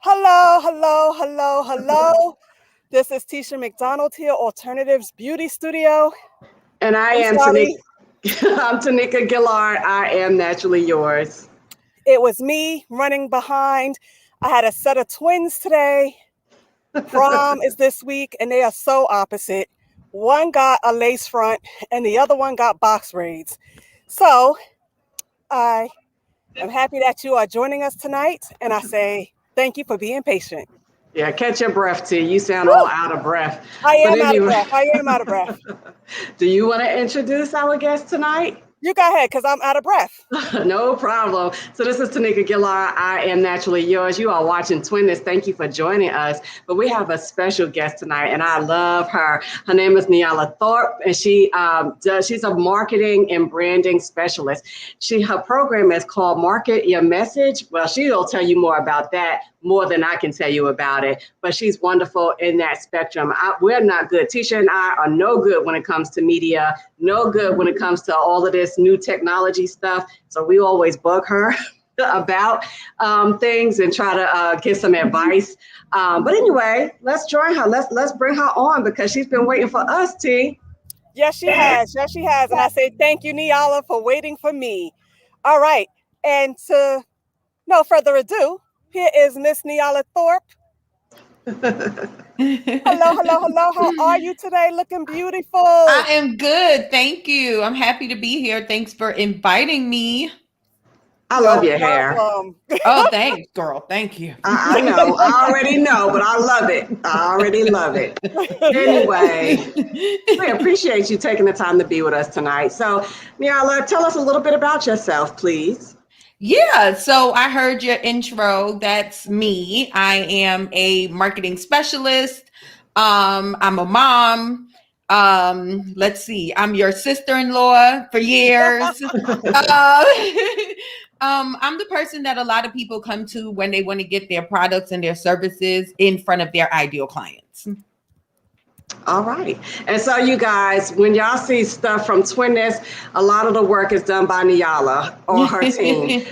Hello, hello, hello, hello. This is Tisha McDonald here, Alternatives Beauty Studio. And I I'm am Tanika. sorry, I'm Tanika Gillard. I am naturally yours. it was me running behind. I had a set of twins today. Prom is this week, and they are so opposite. One got a lace front, and the other one got box braids. So I am happy that you are joining us tonight, and I say thank you for being patient. Yeah, catch your breath, T. You sound all Woo! out of breath. I But am out of anyway, breath. I am out of breath. do you want to introduce our guest tonight? You go ahead, because I'm out of breath. No problem. So this is Tanika Gillard. I am naturally yours. You are watching Twin. Thank you for joining us. But we have a special guest tonight, and I love her. Her name is Nyala Thorpe, and she's a marketing and branding specialist. Her program is called Market Your Message. Well, she'll tell you more about that more than I can tell you about it. But she's wonderful in that spectrum. We're not good. Tisha and I are no good when it comes to media, no good when it comes to all of this new technology stuff. So we always bug her about things and try to get some advice. But anyway, let's join her. Let's bring her on because she's been waiting for us, T. Yes, she has. Yes, she has. And I say thank you, Nyala, for waiting for me. All right. And to no further ado, here is Miss Nyala Thorpe. Hello, hello, hello. How are you today? Looking I beautiful. am good. Thank you. I'm happy to be here. Thanks for inviting me. I love No your hair. problem. Oh, thanks, girl. Thank you. I know. I already know, but I love it. I already love it. Anyway, we appreciate you taking the time to be with us tonight. So, Nyala, tell us a little bit about yourself, please. Yeah, so I heard your intro. That's me. I am a marketing specialist. I'm a mom. Let's see. I'm your sister-in-law for years. I'm the person that a lot of people come to when they want to get their products and their services in front of their ideal clients. All right. And so, you guys, when y'all see stuff from Twinness, a lot of the work is done by Nyala or her team.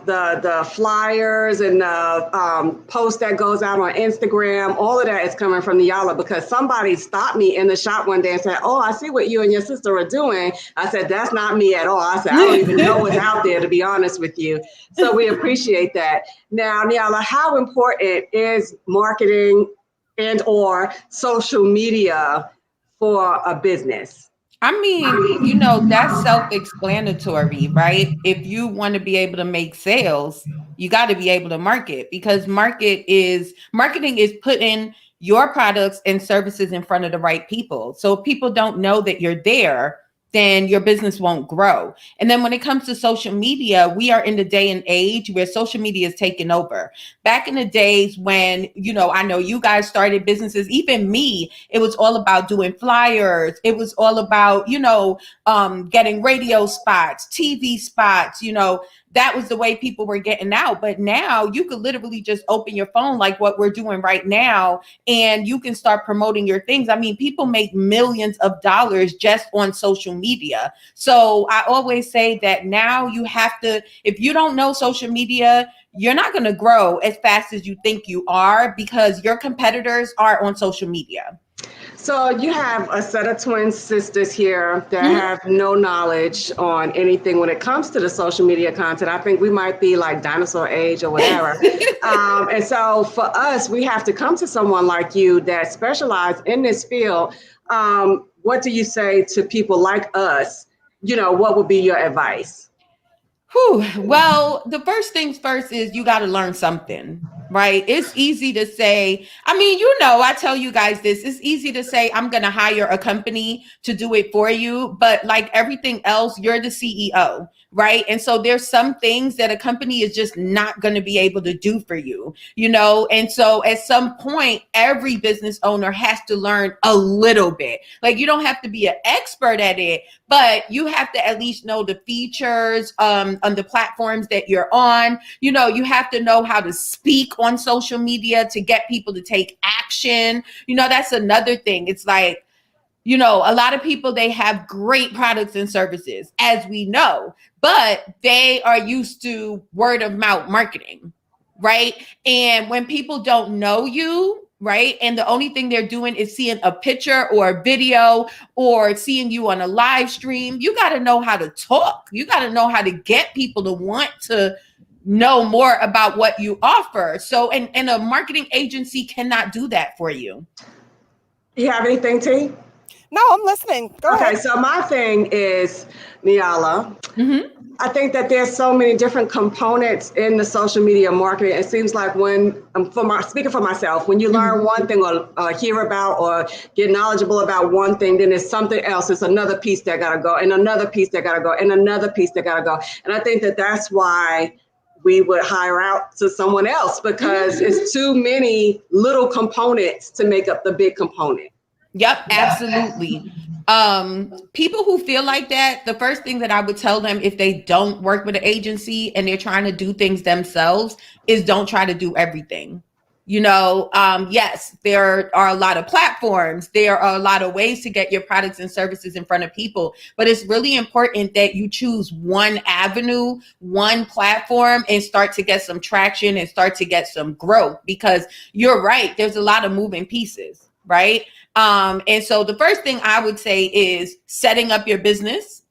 The flyers and the post that goes out on Instagram, all of that is coming from Nyala because somebody stopped me in the shop one day and said, "Oh, I see what you and your sister are doing." I said, "That's not me at all." I said, "I don't even know what's out there, to be honest with you." So we appreciate that. Now, Nyala, how important is marketing and or social media for a business? I mean, that's self-explanatory, right? If you want to be able to make sales, you got to be able to market because marketing is putting your products and services in front of the right people. So if people don't know that you're there, then your business won't grow. And then when it comes to social media, we are in the day and age where social media is taking over. Back in the days when, I know you guys started businesses, even me, it was all about doing flyers. It was all about, getting radio spots, TV spots, that was the way people were getting out. But now you could literally just open your phone like what we're doing right now, and you can start promoting your things. I mean, people make millions of dollars just on social media. So I always say that now you have to, if you don't know social media, you're not going to grow as fast as you think you are because your competitors are on social media. So you have a set of twin sisters here that Mhm. have no knowledge on anything when it comes to the social media content. I think we might be like dinosaur age or whatever. And so for us, we have to come to someone like you that specializes in this field. What do you say to people like us? What would be your advice? Whew. Well, the first things first is you got to learn something, right? It's easy to say, I mean, I tell you guys this, it's easy to say, I'm going to hire a company to do it for you. But like everything else, you're the CEO, right? And so there's some things that a company is just not going to be able to do for you, And so at some point, every business owner has to learn a little bit. Like you don't have to be an expert at it, but you have to at least know the features on the platforms that you're on. You have to know how to speak on social media to get people to take action. That's another thing. It's like, a lot of people, they have great products and services, as we know, but they are used to word of mouth marketing, right? And when people don't know you, right, and the only thing they're doing is seeing a picture or a video or seeing you on a live stream, you got to know how to talk. You got to know how to get people to want to know more about what you offer. So, and a marketing agency cannot do that for you. You have anything, T? No, I'm listening. Go Okay, ahead. so my thing is, Nyala, I think that there's so many different components in the social media marketing. It seems like when speaking for myself, when you learn one thing or hear about or get knowledgeable about one thing, then there's something else. It's another piece that got to go, and another piece that got to go, and another piece that got to go. And I think that that's why we would hire out to someone else, because it's too many little components to make up the big component. Yep, absolutely. People who feel like that, the first thing that I would tell them if they don't work with an agency and they're trying to do things themselves is don't try to do everything. Yes, there are a lot of platforms. There are a lot of ways to get your products and services in front of people, but it's really important that you choose one avenue, one platform, and start to get some traction and start to get some growth, because you're right. There's a lot of moving pieces, right? And so the first thing I would say is setting up your business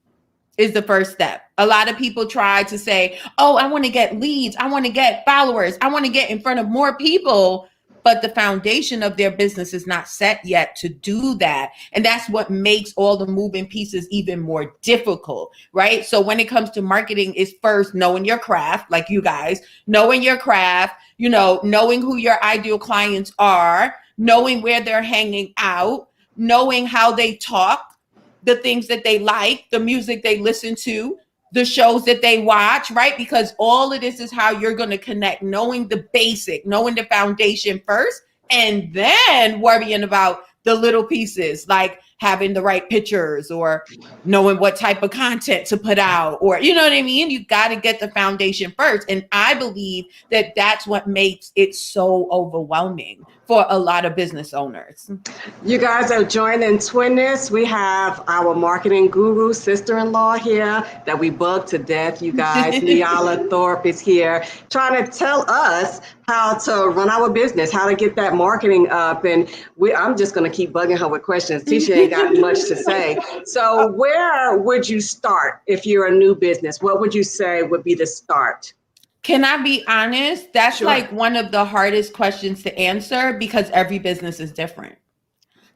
is the first step. A lot of people try to say, oh, I want to get leads. I want to get followers. I want to get in front of more people. But the foundation of their business is not set yet to do that. And that's what makes all the moving pieces even more difficult, right? So when it comes to marketing, is first knowing your craft, like you guys, knowing your craft, knowing who your ideal clients are, knowing where they're hanging out, knowing how they talk, the things that they like, the music they listen to, the shows that they watch, right? Because all of this is how you're going to connect, knowing the basic, knowing the foundation first, and then worrying about the little pieces, like having the right pictures or knowing what type of content to put out, or, you know what I mean? You got to get the foundation first. And I believe that that's what makes it so overwhelming for a lot of business owners. You guys are joining Twinness. We have our marketing guru, sister-in-law here that we bug to death, you guys. Nyala Thorpe is here trying to tell us how to run our business, how to get that marketing up. And I'm just going to keep bugging her with questions. Tisha ain't got much to say. So where would you start if you're a new business? What would you say would be the start? Can I be honest? That's Sure. like one of the hardest questions to answer, because every business is different.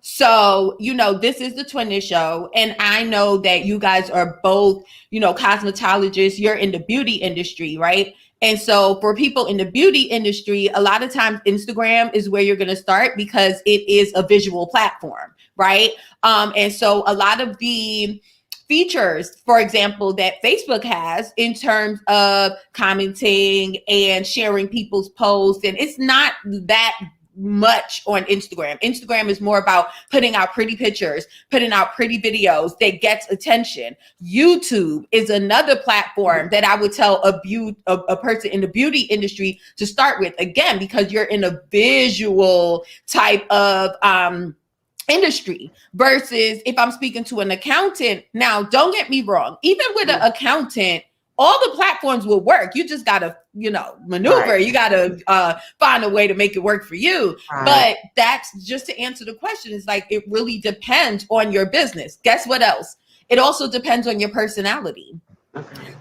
So, this is the Twinness Show, and I know that you guys are both, cosmetologists. You're in the beauty industry, right? And so for people in the beauty industry, a lot of times Instagram is where you're going to start, because it is a visual platform, right? And so a lot of the features, for example, that Facebook has in terms of commenting and sharing people's posts, and it's not that much on Instagram. Instagram is more about putting out pretty pictures, putting out pretty videos that gets attention. YouTube is another platform that I would tell a person in the beauty industry to start with, again, because you're in a visual type of industry, versus if I'm speaking to an accountant. Now, don't get me wrong, even with an accountant, all the platforms will work. You just got to, maneuver. Right. You got to find a way to make it work for you. Right. But that's just to answer the question. It's like, it really depends on your business. Guess what else? It also depends on your personality.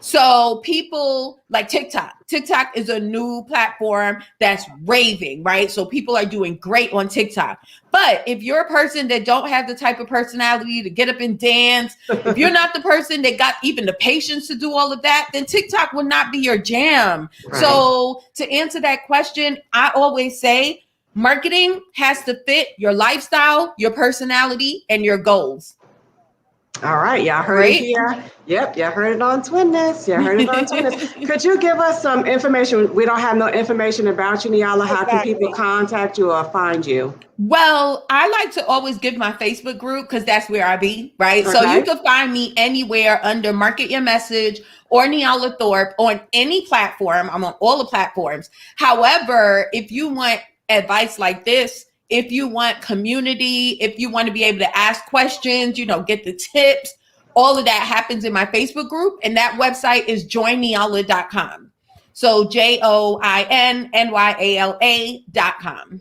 So people like TikTok is a new platform that's raving, right? So people are doing great on TikTok. But if you're a person that don't have the type of personality to get up and dance, if you're not the person that got even the patience to do all of that, then TikTok will not be your jam. Right. So to answer that question, I always say marketing has to fit your lifestyle, your personality, and your goals. All right, y'all heard it here. Yep, y'all heard it on Twinness. Could you give us some information? We don't have no information about you, Nyala. How can people contact you or find you? Well, I like to always give my Facebook group, because that's where I be, right? Okay. So you can find me anywhere under Market Your Message or Nyala Thorpe on any platform. I'm on all the platforms. However, if you want advice like this, if you want community, if you want to be able to ask questions, get the tips, all of that happens in my Facebook group. And that website is joinnyala.com. So JOINNYALA.com.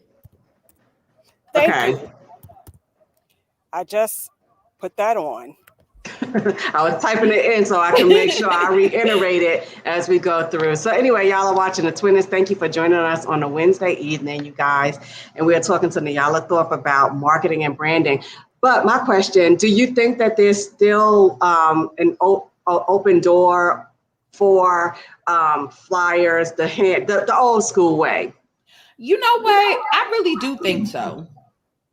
Thank Okay. you. I just put that on. I was typing it in so I can make sure I reiterate it as we go through. So anyway, y'all are watching the Twinners. Thank you for joining us on a Wednesday evening, you guys. And we are talking to Nyala Thorpe about marketing and branding. But my question, do you think that there's still an open door for flyers, the old school way? You know what? I really do think so.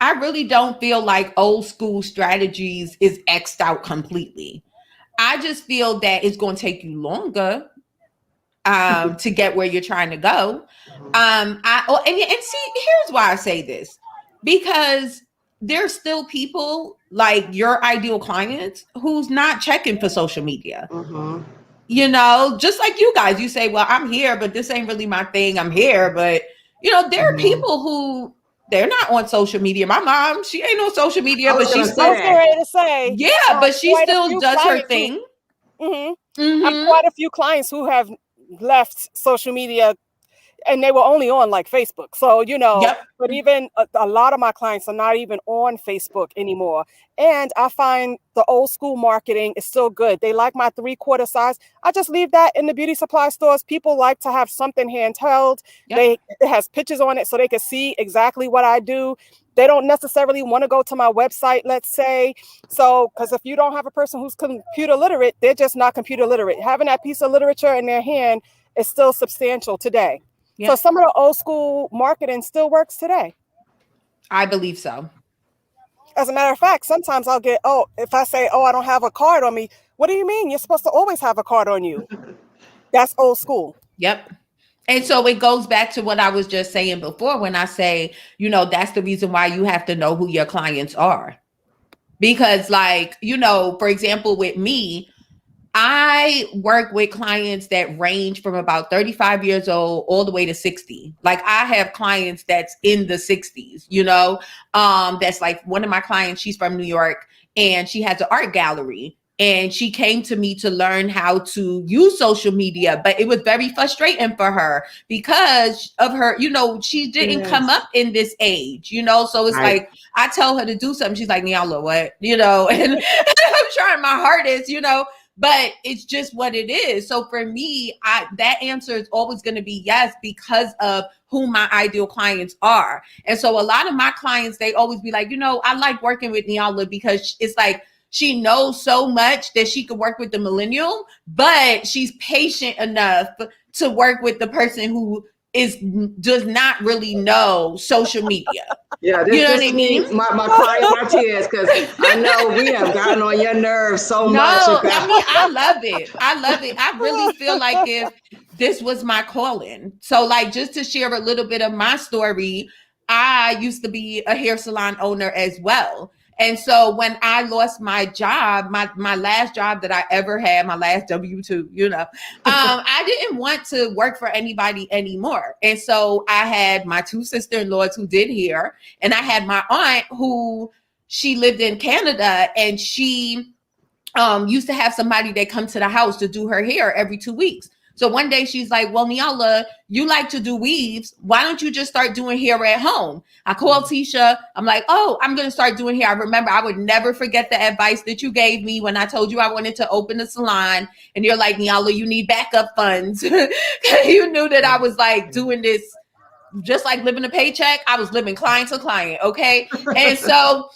I really don't feel like old school strategies is X'd out completely. I just feel that it's going to take you longer to get where you're trying to go. And see, here's why I say this, because there's still people like your ideal clients who's not checking for social media. Mm-hmm. You know, just like you guys, you say, well, I'm here, but this ain't really my thing. I'm here, but you know, there are people who they're not on social media. My mom, she ain't on social media, I was but gonna she say I still, was getting that. ready to say, yeah, but she quite a still few does her clients who, thing. I have quite a few clients who have left social media and they were only on like Facebook. So, Yep. but even a lot of my clients are not even on Facebook anymore. And I find the old school marketing is still good. They like my 3/4 size. I just leave that in the beauty supply stores. People like to have something handheld. Yep. It has pictures on it so they can see exactly what I do. They don't necessarily want to go to my website, let's say. So, because if you don't have a person who's computer literate, they're just not computer literate. Having that piece of literature in their hand is still substantial today. So Yep. some of the old school marketing still works today. I believe so. As a matter of fact, sometimes I'll get, if I say, I don't have a card on me, what do you mean? You're supposed to always have a card on you. That's old school. Yep. And so it goes back to what I was just saying before when I say, you know, that's the reason why you have to know who your clients are. Because, like, you know, for example, with me, I work with clients that range from about 35 years old all the way to 60. Like I have clients that's in the 60s, you know, that's like one of my clients, she's from New York and she has an art gallery. And she came to me to learn how to use social media, but it was very frustrating for her because of her, you know, she didn't come up in this age, you know, so it's Right. like, I tell her to do something. She's like, Nyala, what? You know, and I'm trying my hardest, you know, but it's just what it is. So for me, that answer is always going to be yes, because of who my ideal clients are. And so a lot of my clients, they always be like, you know, I like working with Nyala because it's like, she knows so much that she could work with the millennial, but she's patient enough to work with the person who does not really know social media. Yeah, You know what this I is me, mean? my crying my tears, because I know we have gotten on your nerves so much No, about. I mean, I love it. I love it. I really feel like if this was my calling. So, like, just to share a little bit of my story, I used to be a hair salon owner as well. And so when I lost my job, my last job that I ever had, my last W-2, you know, I didn't want to work for anybody anymore. And so I had my two sister-in-laws who did hair, and I had my aunt who she lived in Canada, and she used to have somebody that come to the house to do her hair every 2 weeks. So one day she's like, well, Nyala, you like to do weaves. Why don't you just start doing hair at home? I called Tisha. I'm like, I'm going to start doing hair. I remember I would never forget the advice that you gave me when I told you I wanted to open a salon. And you're like, Nyala, you need backup funds. You knew that I was like doing this just like living a paycheck. I was living client to client. Okay. And so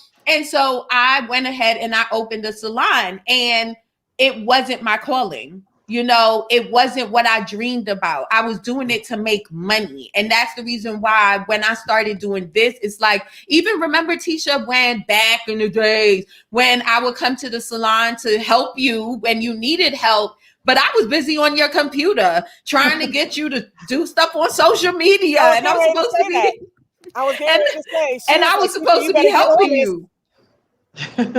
I went ahead and I opened a salon, and it wasn't my calling. You know, it wasn't what I dreamed about. I was doing it to make money. And that's the reason why when I started doing this, it's like, even remember, Tisha, when back in the days when I would come to the salon to help you when you needed help, but I was busy on your computer trying to get you to do stuff on social media. And I'm supposed to be, I was getting ready to say, and I was supposed to be helping you.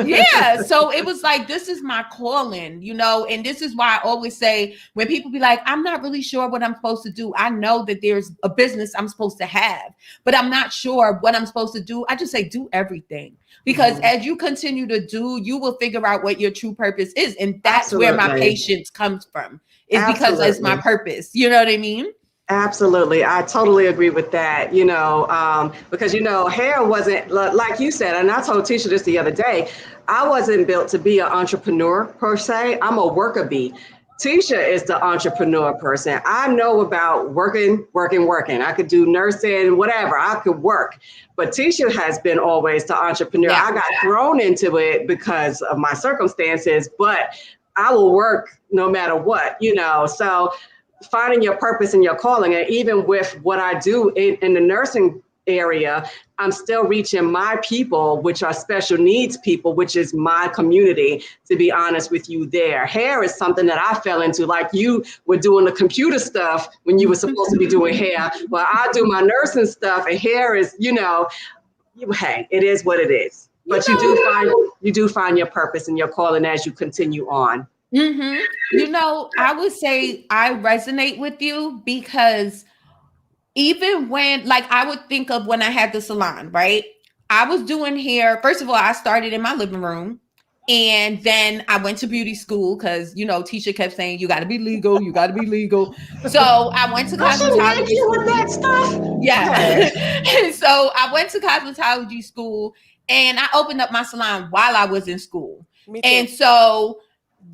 Yeah. So it was like, this is my calling, you know, and this is why I always say when people be like, I'm not really sure what I'm supposed to do. I know that there's a business I'm supposed to have, but I'm not sure what I'm supposed to do. I just say, do everything, because as you continue to do, you will figure out what your true purpose is. And that's where my patience comes from. is because it's my Absolutely. purpose. You know what I mean? Absolutely. I totally agree with that, because, hair wasn't like you said, and I told Tisha this the other day, I wasn't built to be an entrepreneur per se. I'm a worker bee. Tisha is the entrepreneur person. I know about working, working, working. I could do nursing, whatever. I could work. But Tisha has been always the entrepreneur. Yeah. I got thrown into it because of my circumstances, but I will work no matter what. So finding your purpose and your calling, and even with what I do in the nursing area, I'm still reaching my people, which are special needs people, which is my community, to be honest with you there. Hair is something that I fell into, like you were doing the computer stuff when you were supposed to be doing hair. Well, I do my nursing stuff, and hair is, hey, it is what it is. But you do find your purpose and your calling as you continue on. I would say I resonate with you because even when, like, I would think of when I had the salon, right? I was doing hair. First of all, I started in my living room. And then I went to beauty school because, Tisha kept saying, you got to be legal. You got to be legal. So I went to I should make cosmetology you with school. that stuff. Yeah. So I went to cosmetology school and I opened up my salon while I was in school. Me too. And so,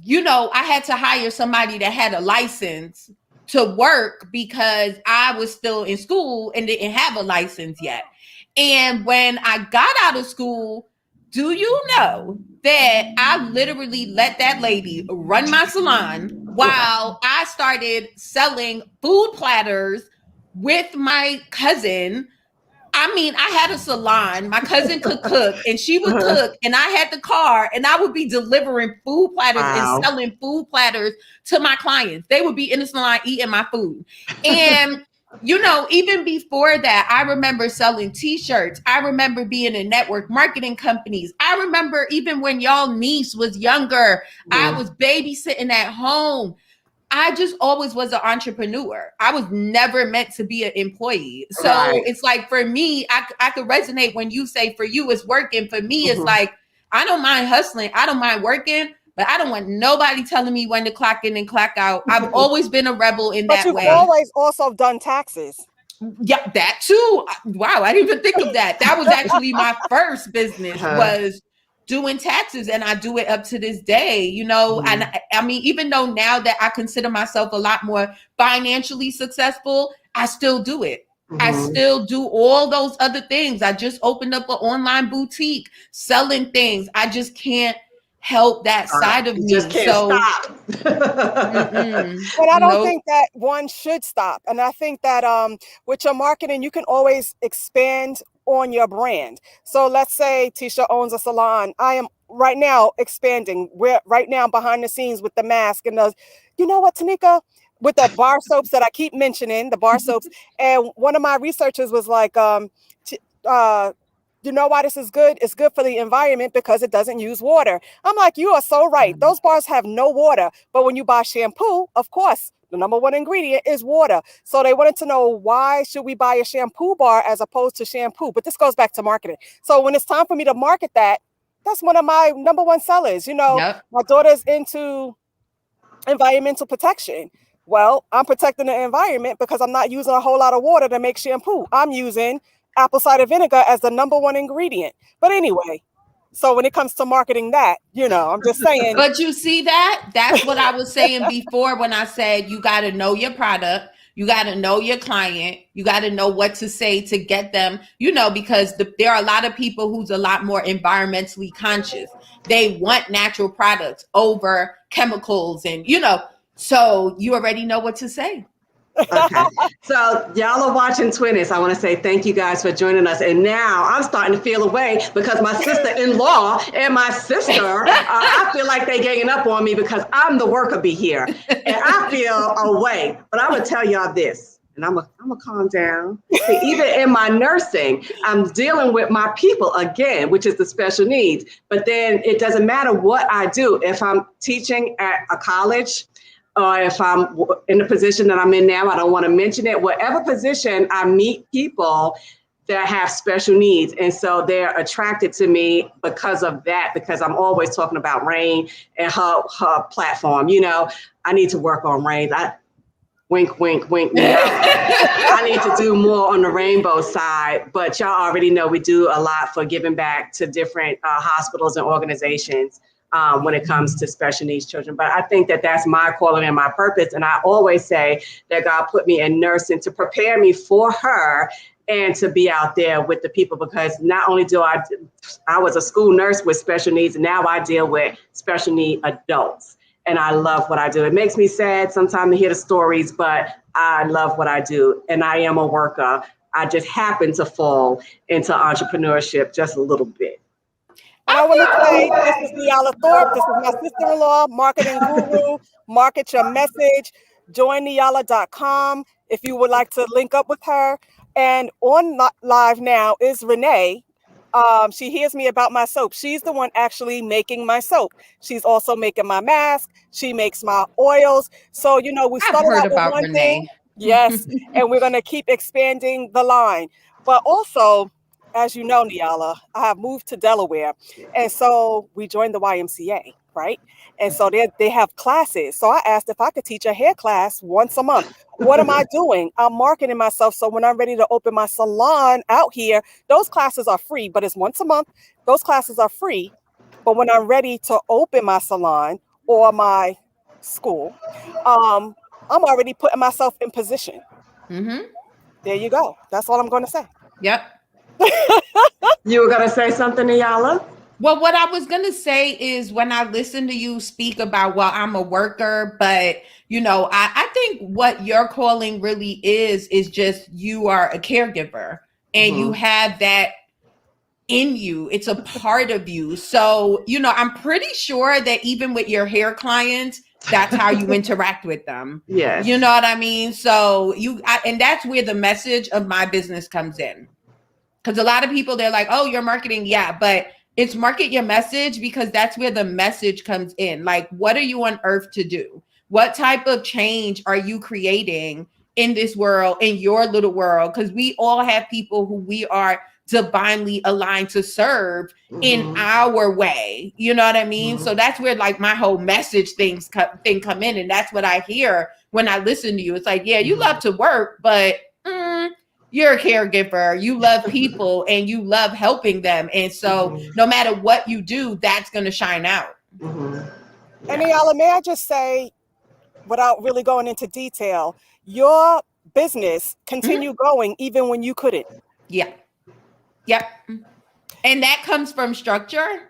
I had to hire somebody that had a license to work because I was still in school and didn't have a license yet. And when I got out of school, do you know that I literally let that lady run my salon while I started selling food platters with my cousin? I mean, I had a salon. My cousin could cook and she would cook, and I had the car, and I would be delivering food platters and selling food platters to my clients. They would be in the salon eating my food. And, even before that, I remember selling t-shirts. I remember being in network marketing companies. I remember even when y'all niece was younger, I was babysitting at home. I just always was an entrepreneur. I was never meant to be an employee. So It's like, for me, I could resonate when you say for you it's working. For me, it's like, I don't mind hustling. I don't mind working, but I don't want nobody telling me when to clock in and clock out. I've always been a rebel in that way. But you've always also done taxes. Yeah, that too. Wow, I didn't even think of that. That was actually my first business was doing taxes, and I do it up to this day, and I mean, even though now that I consider myself a lot more financially successful, I still do it. I still do all those other things. I just opened up an online boutique selling things. I just can't help that side of me. Just can't stop. But I don't think that one should stop. And I think that with your marketing, you can always expand on your brand. So let's say Tisha owns a salon. I am right now expanding. We're right now behind the scenes with the mask and the, you know what, Tanika? With the bar soaps that I keep mentioning, the bar soaps. And one of my researchers was like, you know why this is good? It's good for the environment because it doesn't use water. I'm like, you are so right. Those bars have no water. But when you buy shampoo, of course, the number one ingredient is water. So they wanted to know, why should we buy a shampoo bar as opposed to shampoo? But this goes back to marketing. So when it's time for me to market that, that's one of my number one sellers. My daughter's into environmental protection. Well, I'm protecting the environment because I'm not using a whole lot of water to make shampoo. I'm using apple cider vinegar as the number one ingredient. But anyway, so when it comes to marketing that, I'm just saying. But you see that's what I was saying before when I said you got to know your product. You got to know your client. You got to know what to say to get them, because there are a lot of people who's a lot more environmentally conscious. They want natural products over chemicals and, so you already know what to say. Okay. So y'all are watching Twinnies. I want to say thank you guys for joining us. And now I'm starting to feel away because my sister-in-law and my sister, I feel like they're ganging up on me because I'm the worker bee here. And I feel away. But I would tell y'all this, and I'm gonna calm down. See, even in my nursing, I'm dealing with my people again, which is the special needs. But then it doesn't matter what I do. If I'm teaching at a college, or if I'm in the position that I'm in now, I don't want to mention it. Whatever position I meet people, that have special needs. And so they're attracted to me because of that, because I'm always talking about Rain and her platform. You know, I need to work on Rain. Wink, wink, wink, me out. I need to do more on the rainbow side, but y'all already know we do a lot for giving back to different hospitals and organizations when it comes to special needs children. But I think that that's my calling and my purpose. And I always say that God put me in nursing to prepare me for her and to be out there with the people, because not only I was a school nurse with special needs, and now I deal with special need adults. And I love what I do. It makes me sad sometimes to hear the stories, but I love what I do. And I am a worker. I just happen to fall into entrepreneurship just a little bit. And I want to say, this is Nyala Thorpe. This is my sister-in-law, marketing guru. Market your message. Join Nyala.com if you would like to link up with her. And on live now is Renee. She hears me about my soap. She's the one actually making my soap. She's also making my mask. She makes my oils. So, you know, we started out with one thing. Yes. And we're going to keep expanding the line. But also, as you know, Nyala, I have moved to Delaware. And so we joined the YMCA, right? And so they have classes. So I asked if I could teach a hair class once a month. What am I doing? I'm marketing myself. So when I'm ready to open my salon out here, those classes are free, but it's once a month. Those classes are free. But when I'm ready to open my salon or my school, I'm already putting myself in position. Mm-hmm. There you go. That's all I'm going to say. Yep. You were going to say something, Nyala? Well, what I was going to say is when I listen to you speak about, well, I'm a worker, but, you know, I think what your calling really is just you are a caregiver and you have that in you. It's a part of you. So, you know, I'm pretty sure that even with your hair clients, that's how you interact with them. Yes. You know what I mean? So and that's where the message of my business comes in. Because a lot of people, they're like, oh, you're marketing. Yeah, but it's market your message, because that's where the message comes in. Like, what are you on earth to do? What type of change are you creating in this world, in your little world? Because we all have people who we are divinely aligned to serve in our way. You know what I mean? So that's where like my whole message thing come in. And that's what I hear when I listen to you. It's like, yeah, you love to work, but you're a caregiver, you love people and you love helping them. And so no matter what you do, that's going to shine out. And Nyala, may I just say, without really going into detail, your business continued going even when you couldn't. Yeah. Yep. And that comes from structure.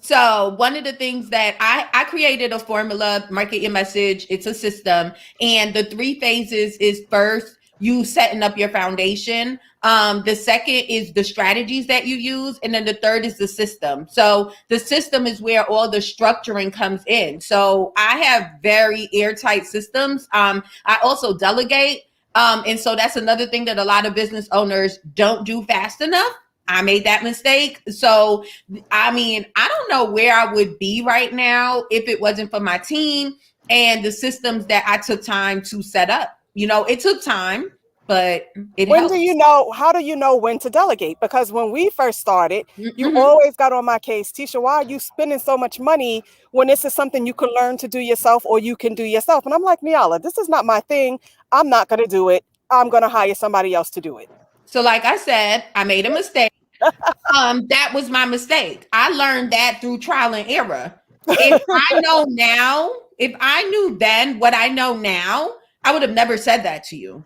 So one of the things that I created a formula, market your message. It's a system. And the 3 phases is first, you setting up your foundation. The second is the strategies that you use. And then the third is the system. So the system is where all the structuring comes in. So I have very airtight systems. I also delegate. And so that's another thing that a lot of business owners don't do fast enough. I made that mistake. So, I mean, I don't know where I would be right now if it wasn't for my team and the systems that I took time to set up. You know, it took time, but it helps. How do you know when to delegate? Because when we first started, you always got on my case, Tisha, why are you spending so much money when this is something you can learn to do yourself or you can do yourself? And I'm like, Nyala, this is not my thing. I'm not going to do it. I'm going to hire somebody else to do it. So like I said, I made a mistake. That was my mistake. I learned that through trial and error. If I know now, if I knew then what I know now, I would have never said that to you.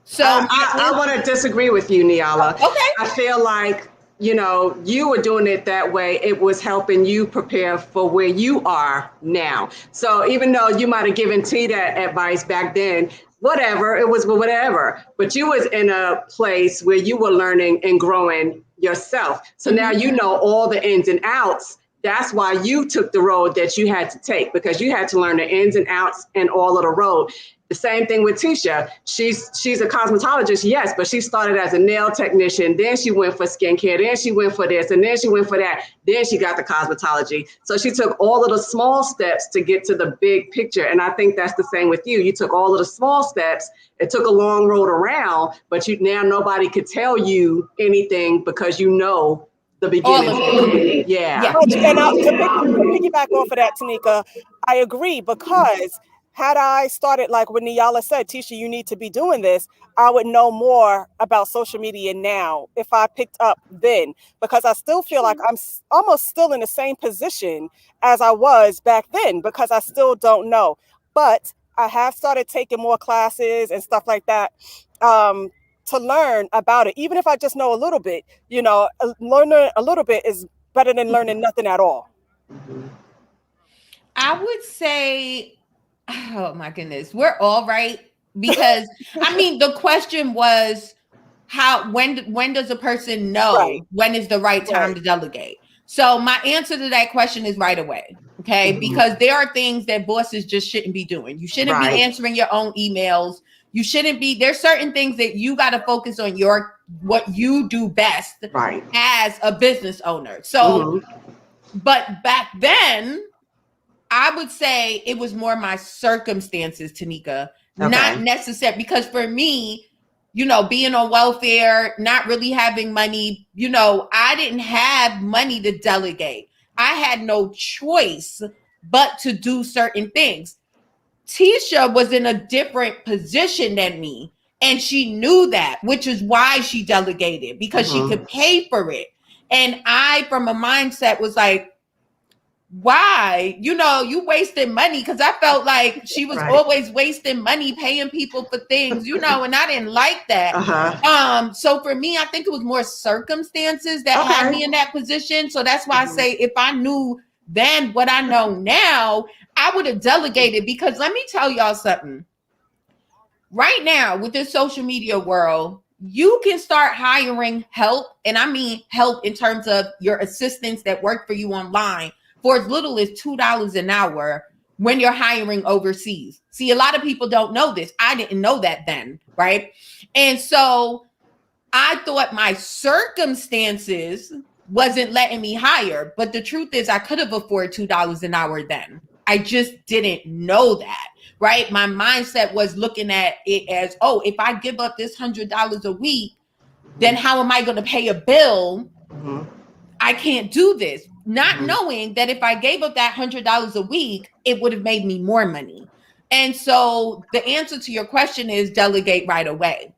So I want to disagree with you, Nyala. Okay. I feel like, you know, you were doing it that way. It was helping you prepare for where you are now. So even though you might have given T that advice back then, whatever, it was whatever, but you was in a place where you were learning and growing yourself. So now you know all the ins and outs. That's why you took the road that you had to take, because you had to learn the ins and outs and all of the road. The same thing with Tisha. She's a cosmetologist, yes, but she started as a nail technician. Then she went for skincare. Then she went for this, and then she went for that. Then she got the cosmetology. So she took all of the small steps to get to the big picture. And I think that's the same with you. You took all of the small steps. It took a long road around, but now nobody could tell you anything because you know the beginning. All of it. Yeah. And to piggyback off of that, Tanika, I agree, because had I started, like when Nyala said, Tisha, you need to be doing this, I would know more about social media now if I picked up then, because I still feel like I'm almost still in the same position as I was back then, because I still don't know. But I have started taking more classes and stuff like that to learn about it. Even if I just know a little bit, learning a little bit is better than learning nothing at all. I would say, oh my goodness, we're all right, because I mean, the question was when does a person know when is the right time to delegate? So my answer to that question is right away. Okay. Because there are things that bosses just shouldn't be doing. You shouldn't be answering your own emails. You shouldn't be, there's certain things that you got to focus on what you do best as a business owner. So, but back then, I would say it was more my circumstances, Tanika, not necessary, because for me, being on welfare, not really having money, I didn't have money to delegate. I had no choice but to do certain things. Tisha was in a different position than me, and she knew that, which is why she delegated, because she could pay for it. And I, from a mindset, was like, why? You wasted money, because I felt like she was always wasting money paying people for things, and I didn't like that. So for me, I think it was more circumstances that had me in that position. So that's why I say, if I knew then what I know now, I would have delegated, because let me tell y'all something. Right now, with this social media world, you can start hiring help, and I mean help in terms of your assistants that work for you online, for as little as $2 an hour when you're hiring overseas. See, a lot of people don't know this. I didn't know that then, right? And so I thought my circumstances wasn't letting me hire, but the truth is I could have afforded $2 an hour then. I just didn't know that, right? My mindset was looking at it as, if I give up this $100 a week, then how am I going to pay a bill? I can't do this. Not knowing that if I gave up that $100 a week, it would have made me more money. And so the answer to your question is delegate right away.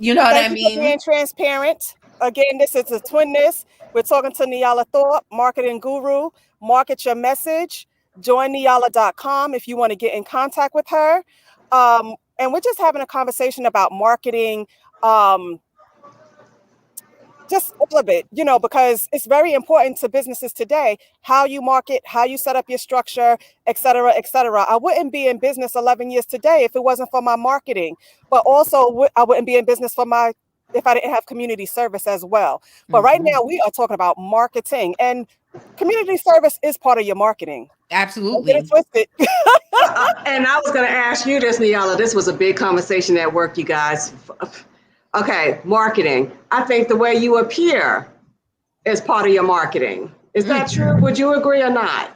You know what I mean? Thank you for being transparent. Again, this is a Twinness. We're talking to Nyala Thorpe, marketing guru. Market your message. Join Nyala.com if you want to get in contact with her. And we're just having a conversation about marketing. Just all of it, because it's very important to businesses today, how you market, how you set up your structure, et cetera, et cetera. I wouldn't be in business 11 years today if it wasn't for my marketing, but also I wouldn't be in business if I didn't have community service as well. But right now we are talking about marketing, and community service is part of your marketing. Absolutely. Don't get it twisted. And I was going to ask you this, Nyala. This was a big conversation at work, you guys. Okay, marketing. I think the way you appear is part of your marketing. Is that true? Would you agree or not?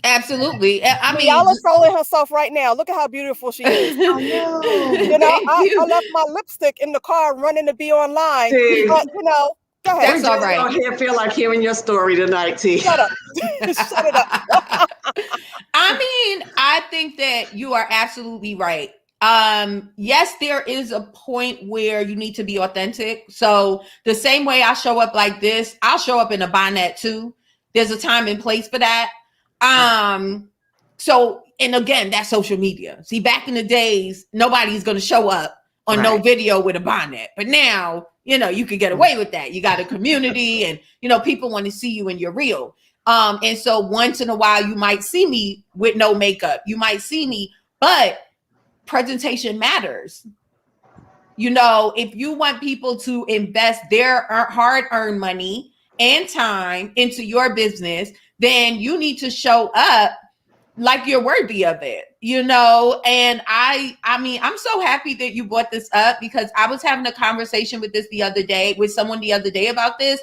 Absolutely. I mean, Nyala's trolling herself right now. Look at how beautiful she is. I know. I left my lipstick in the car running to be online. See, But, go ahead. That's all right. I feel like hearing your story tonight, T. Shut up. Shut it up. I mean, I think that you are absolutely right. Yes, there is a point where you need to be authentic. So the same way I show up like this, I'll show up in a bonnet too. There's a time and place for that. So, and again, that's social media. See, back in the days, nobody's going to show up on no video with a bonnet. But now, you could get away with that. You got a community and, people want to see you and you're real. And so once in a while, you might see me with no makeup. You might see me, but presentation matters. If you want people to invest their hard-earned money and time into your business, then you need to show up like you're worthy of it. And I mean, I'm so happy that you brought this up, because I was having a conversation with someone the other day about this.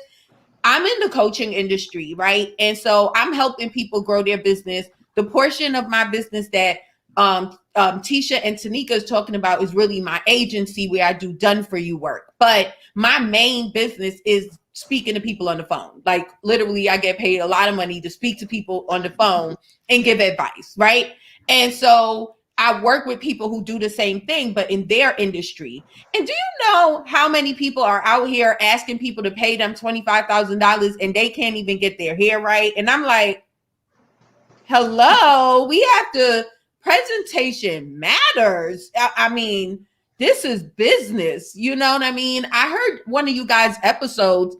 I'm in the coaching industry, right? And so I'm helping people grow their business. The portion of my business that Tisha and Tanika is talking about is really my agency, where I do done for you work. But my main business is speaking to people on the phone. Like, literally, I get paid a lot of money to speak to people on the phone and give advice, right? And so I work with people who do the same thing, but in their industry. And do you know how many people are out here asking people to pay them $25,000 and they can't even get their hair right? And I'm like, hello, we have to, presentation matters. I mean, this is business. You know what I mean? I heard one of you guys' episodes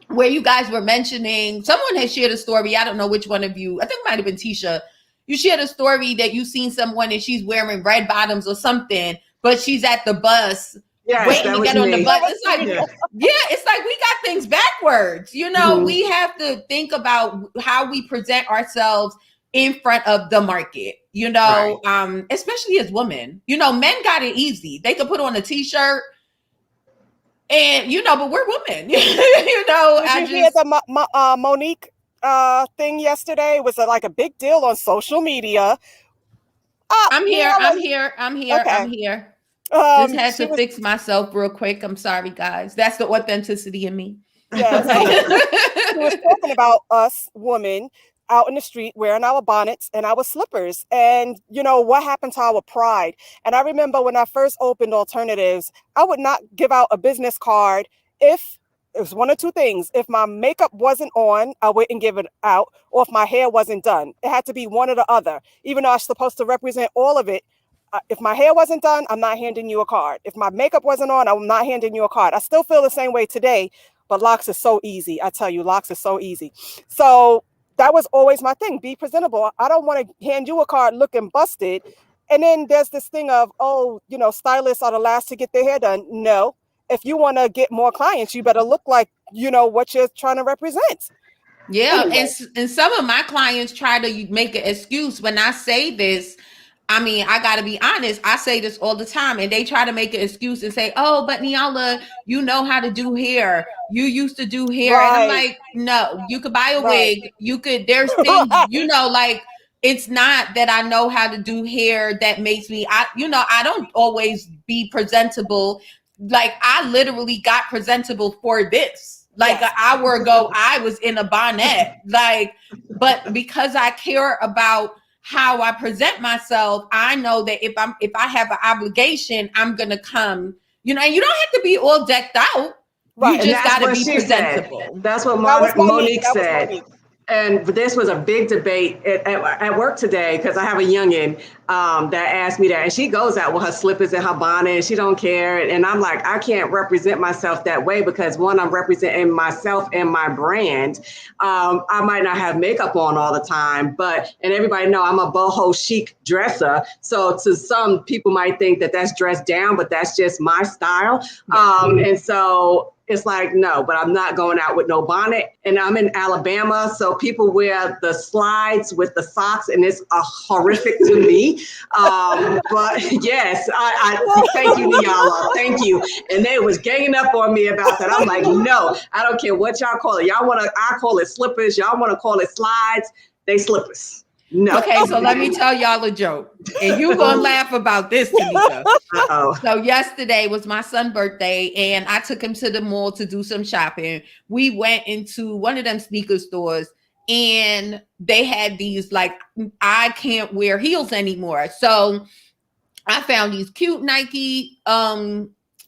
where you guys were mentioning, someone had shared a story. I don't know which one of you, I think it might have been Tisha. You shared a story that you seen someone and she's wearing red bottoms or something, but she's at the bus waiting to get on the bus. It's like, it's like we got things backwards. We have to think about how we present ourselves in front of the market, right. Especially as women. Men got it easy. They could put on a t-shirt and, but we're women. Did you hear the Monique thing yesterday? It was like a big deal on social media. I'm here. Okay. Just had to fix myself real quick. I'm sorry, guys. That's the authenticity in me. Yes. She was talking about us women out in the street wearing our bonnets and our slippers, and what happened to our pride. And I remember when I first opened Alternatives, I would not give out a business card if it was one or two things. If my makeup wasn't on, I wouldn't give it out, or if my hair wasn't done. It had to be one or the other, even though I was supposed to represent all of it. If my hair wasn't done, I'm not handing you a card. If my makeup wasn't on, I'm not handing you a card. I still feel the same way today, but locks is so easy. I tell you, locks is so easy. So that was always my thing. Be presentable. I don't want to hand you a card looking busted. And then there's this thing of, stylists are the last to get their hair done. No. If you want to get more clients, you better look like, what you're trying to represent. Yeah. Anyway. And some of my clients try to make an excuse when I say this. I mean, I got to be honest. I say this all the time, and they try to make an excuse and say, oh, but Nyala, you know how to do hair. You used to do hair. Right. And I'm like, no, you could buy a wig. There's things, like, it's not that I know how to do hair that makes me, I don't always be presentable. Like, I literally got presentable for this. Like, an hour ago, I was in a bonnet. Like, but because I care about how I present myself, I know that if I have an obligation, I'm gonna come. And you don't have to be all decked out. Right. You just gotta be presentable. Said. That's what Monique said. And this was a big debate at work today, because I have a youngin that asked me that, and she goes out with her slippers and her bonnet, and she don't care. And I'm like, I can't represent myself that way, because one, I'm representing myself and my brand. I might not have makeup on all the time, and everybody know I'm a boho chic dresser. So to some people might think that that's dressed down, but that's just my style. And so it's like, no, but I'm not going out with no bonnet. And I'm in Alabama, so people wear the slides with the socks, and it's horrific to me. But yes, I thank you, Nyala. Thank you. And they was ganging up on me about that. I'm like, no, I don't care what y'all call it. I call it slippers. Y'all want to call it slides. They slippers. No. Okay, so let me tell y'all a joke, and you gonna laugh about this, Tanika. So yesterday was my son's birthday, and I took him to the mall to do some shopping. We went into one of them sneaker stores, and they had these, like, I can't wear heels anymore. So I found these cute Nike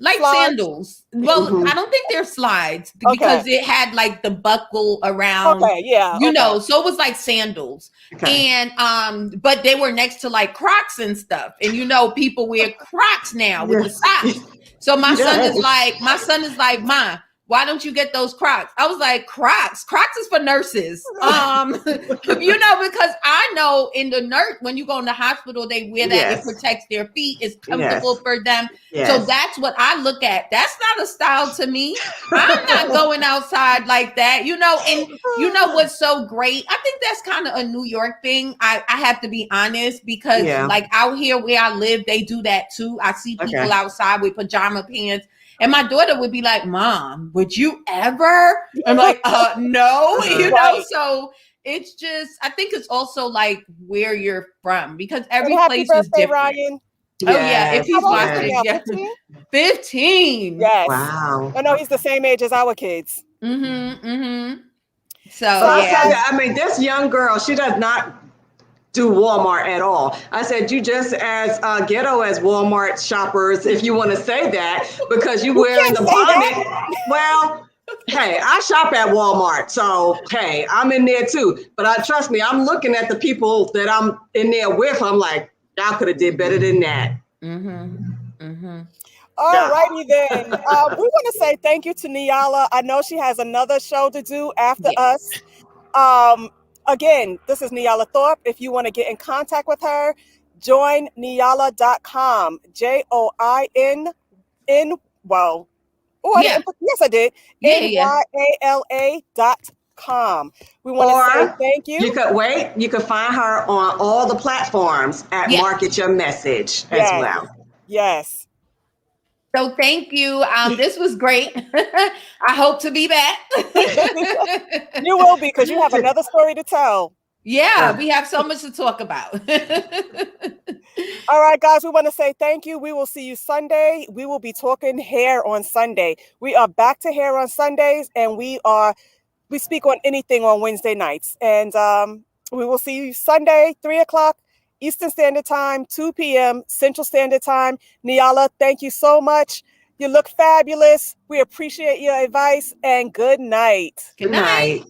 like slides. Sandals. Well, I don't think they're slides, because it had like the buckle around. Okay, yeah. So it was like sandals. Okay. And but they were next to like Crocs and stuff. And people wear Crocs now with the socks. So my son is like, Ma, why don't you get those Crocs? I was like, Crocs is for nurses. Because I know in the nurse, when you go in the hospital, they wear that. Yes. It protects their feet. It's comfortable for them. Yes. So that's what I look at. That's not a style to me. I'm not going outside like that, and what's so great? I think that's kind of a New York thing. I have to be honest, because like out here where I live, they do that too. I see people outside with pajama pants. And my daughter would be like, Mom, would you ever? I'm like, no, Right. So it's just, I think it's also like where you're from, because every happy place is birthday, different. Ryan. Oh yeah, if he's How old is watching, he now? yeah. 15? 15. Yes. Wow. I know he's the same age as our kids. So I yeah. said, I mean, this young girl, she does not do Walmart at all. I said, you just as ghetto as Walmart shoppers, if you want to say that, because you're wearing the bonnet. Well, hey, I shop at Walmart, so hey, I'm in there too. But trust me, I'm looking at the people that I'm in there with. I'm like, y'all could have did better than that. All righty then. We want to say thank you to Nyala. I know she has another show to do after us. Again, this is Nyala Thorpe. If you want to get in contact with her, join Nyala.com. JOIN. Well, yes, I did. NYALA.com. We want to say thank you. You could find her on all the platforms at Market Your Message as well. Yes. So thank you. This was great. I hope to be back. You will be, because you have another story to tell. Yeah, we have so much to talk about. All right, guys, we want to say thank you. We will see you Sunday. We will be talking hair on Sunday. We are back to hair on Sundays, and we speak on anything on Wednesday nights. And we will see you Sunday, 3:00 Eastern Standard Time, 2 p.m. Central Standard Time. Nyala, thank you so much. You look fabulous. We appreciate your advice, and good night. Good night.